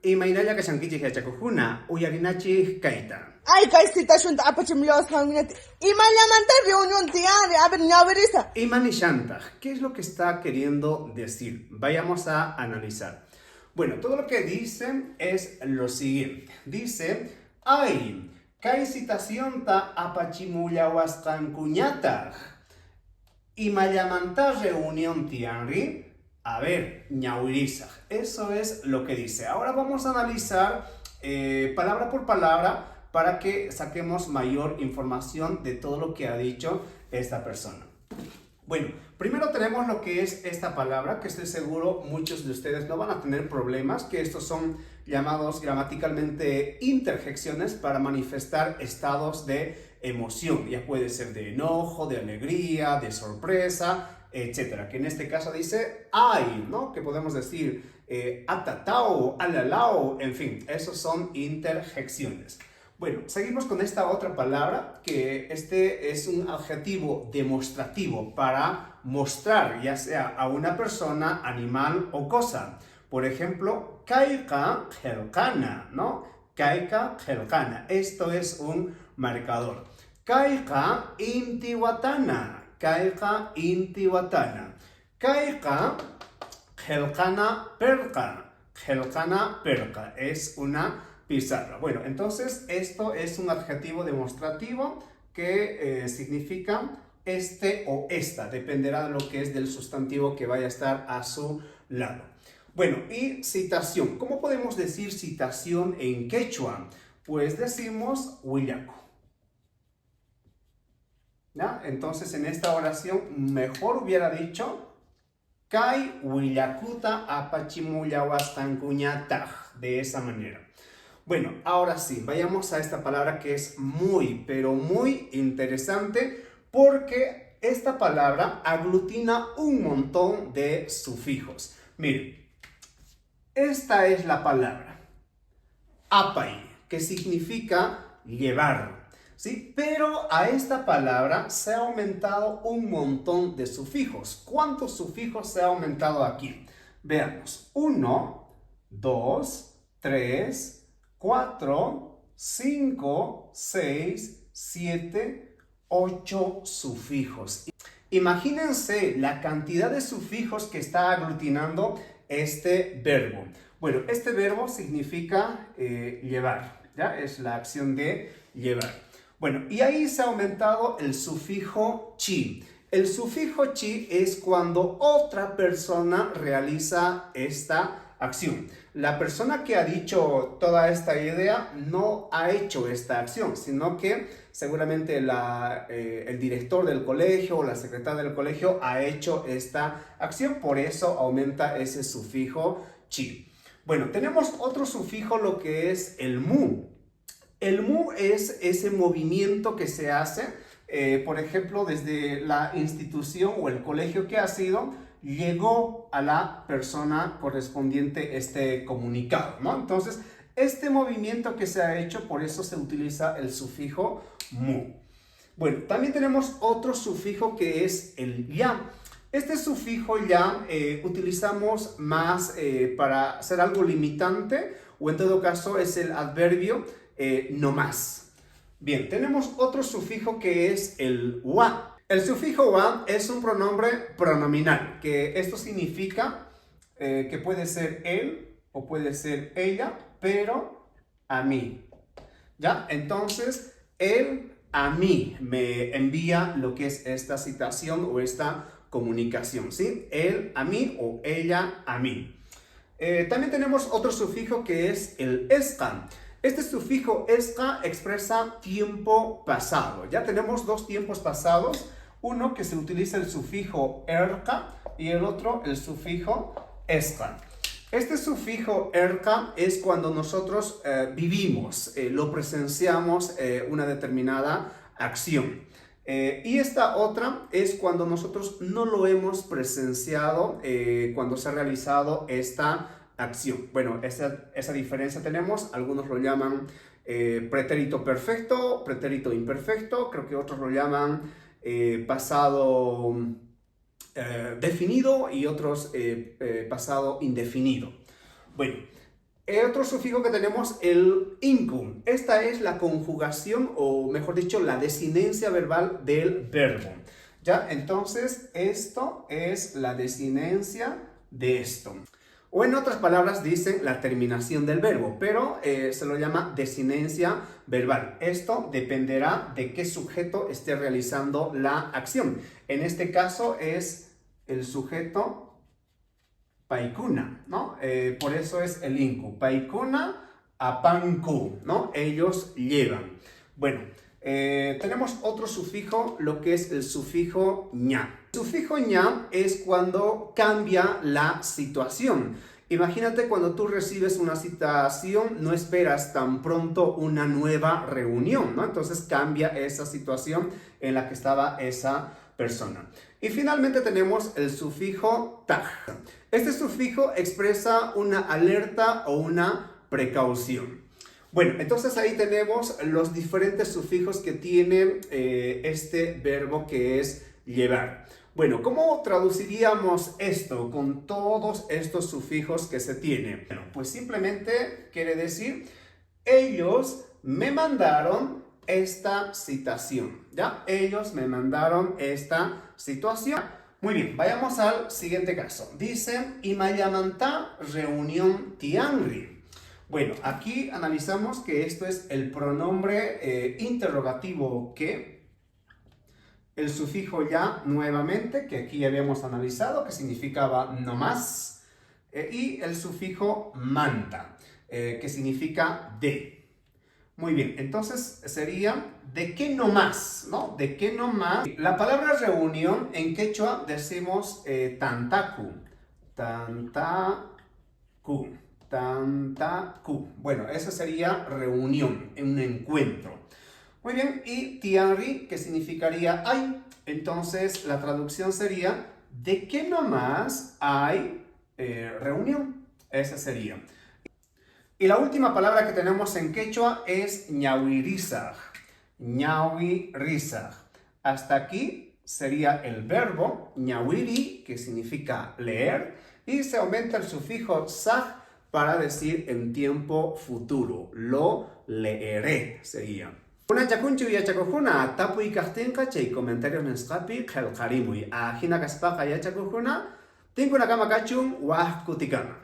Imaynalla kashankichik yachakukuna, uyarinachik kayta. Ay, kay citación apachimlos hangnat. Imalamanta reunión tiare, a ver, ñaverisa. Imanishantaj, ¿qué es lo que está queriendo decir? Vayamos a analizar. Bueno, todo lo que dice es lo siguiente. Dice, ay, kay citación ta apachimullawasqankuñataj. Imallamanta reunión tianri. A ver, ñawirizaj. Eso es lo que dice. Ahora vamos a analizar palabra por palabra para que saquemos mayor información de todo lo que ha dicho esta persona. Bueno, primero tenemos lo que es esta palabra, que estoy seguro muchos de ustedes no van a tener problemas, que estos son llamados gramaticalmente interjecciones para manifestar estados de emoción. Ya puede ser de enojo, de alegría, de sorpresa, etcétera. Que en este caso dice ay, ¿no? Que podemos decir atatao, alalao, en fin, esos son interjecciones. Bueno, seguimos con esta otra palabra, que este es un adjetivo demostrativo para mostrar, ya sea a una persona, animal o cosa. Por ejemplo, kaika helkana, ¿no? Kaika helkana. Esto es un marcador. Kaika intiwatana. Kaika intiwatana. Kaika helkana perka. Helkana perka. Es una pizarra. Bueno, entonces esto es un adjetivo demostrativo que significa este o esta, dependerá de lo que es del sustantivo que vaya a estar a su lado. Bueno, y citación. ¿Cómo podemos decir citación en quechua? Pues decimos huillaco. ¿Ya? Entonces en esta oración mejor hubiera dicho Kai huillacuta apachimullahuastancuñataj, de esa manera. Bueno, ahora sí, vayamos a esta palabra que es muy, pero muy interesante porque esta palabra aglutina un montón de sufijos. Miren, esta es la palabra apai, que significa llevar, ¿sí? Pero a esta palabra se ha aumentado un montón de sufijos. ¿Cuántos sufijos se ha aumentado aquí? Veamos, 1, 2, 3, 4, 5, 6, 7, 8 sufijos. Imagínense la cantidad de sufijos que está aglutinando este verbo. Bueno, este verbo significa llevar, ¿ya? Es la acción de llevar. Bueno, y ahí se ha aumentado el sufijo chi. El sufijo chi es cuando otra persona realiza esta acción. La persona que ha dicho toda esta idea no ha hecho esta acción, sino que seguramente el director del colegio o la secretaria del colegio ha hecho esta acción, por eso aumenta ese sufijo chi. Bueno, tenemos otro sufijo, lo que es el mu. El mu es ese movimiento que se hace, por ejemplo, desde la institución o el colegio que ha sido, llegó a la persona correspondiente este comunicado, ¿no? Entonces, este movimiento que se ha hecho, por eso se utiliza el sufijo mu. Bueno, también tenemos otro sufijo que es el ya. Este sufijo ya utilizamos más para hacer algo limitante, o en todo caso es el adverbio no más. Bien, tenemos otro sufijo que es el wa. El sufijo wa es un pronombre pronominal, que esto significa que puede ser él o puede ser ella, pero a mí. ¿Ya? Entonces, él a mí me envía lo que es esta citación o esta comunicación, ¿sí? Él a mí o ella a mí. También tenemos otro sufijo que es el esca. Este sufijo esca expresa tiempo pasado. Ya tenemos dos tiempos pasados. Uno que se utiliza el sufijo erca y el otro el sufijo esca. Este sufijo erca es cuando nosotros vivimos, lo presenciamos una determinada acción. Y esta otra es cuando nosotros no lo hemos presenciado cuando se ha realizado esta acción. Bueno, esa diferencia tenemos, algunos lo llaman pretérito perfecto, pretérito imperfecto, creo que otros lo llaman pasado definido y otros pasado indefinido. Bueno, Otro sufijo que tenemos, el inku. Esta es la conjugación, o mejor dicho, la desinencia verbal del verbo. ¿Ya? Entonces, esto es la desinencia de esto. O en otras palabras dicen la terminación del verbo, pero se lo llama desinencia verbal. Esto dependerá de qué sujeto esté realizando la acción. En este caso es el sujeto paikuna, ¿no? Por eso es el inku. Paikuna apanku, ¿no? Ellos llevan. Bueno, tenemos otro sufijo, lo que es el sufijo ña. El sufijo ña es cuando cambia la situación. Imagínate cuando tú recibes una citación, no esperas tan pronto una nueva reunión, ¿no? Entonces cambia esa situación en la que estaba esa persona. Y finalmente tenemos el sufijo taj. Este sufijo expresa una alerta o una precaución. Bueno, entonces ahí tenemos los diferentes sufijos que tiene este verbo que es llevar. Bueno, ¿cómo traduciríamos esto con todos estos sufijos que se tienen? Bueno, pues simplemente quiere decir, ellos me mandaron esta citación, ¿ya? Ellos me mandaron esta situación. Muy bien, vayamos al siguiente caso. Dicen, imayamanta reunión tianri. Bueno, aquí analizamos que esto es el pronombre interrogativo que, el sufijo ya nuevamente, que aquí habíamos analizado, que significaba no más, y el sufijo manta, que significa de. Muy bien, entonces sería ¿de qué no más? ¿No? ¿De qué no más? La palabra reunión en quechua decimos tantaku. Tantaku. Tantaku. Bueno, eso sería reunión, un encuentro. Muy bien, y tianri, que significaría hay. Entonces la traducción sería ¿de qué no más hay reunión? Esa sería. Y la última palabra que tenemos en quechua es ñahuirizaj. Ñahuirizaj. Hasta aquí sería el verbo ñahuiri, que significa leer, y se aumenta el sufijo zaj para decir en tiempo futuro. Lo leeré sería. Una chacunchu y achacojuna, tapu y castinca, chay comentarios nescapi, kelkarimui. Ajina caspaja y achacojuna, tengo una cama cachun, wah kutikana.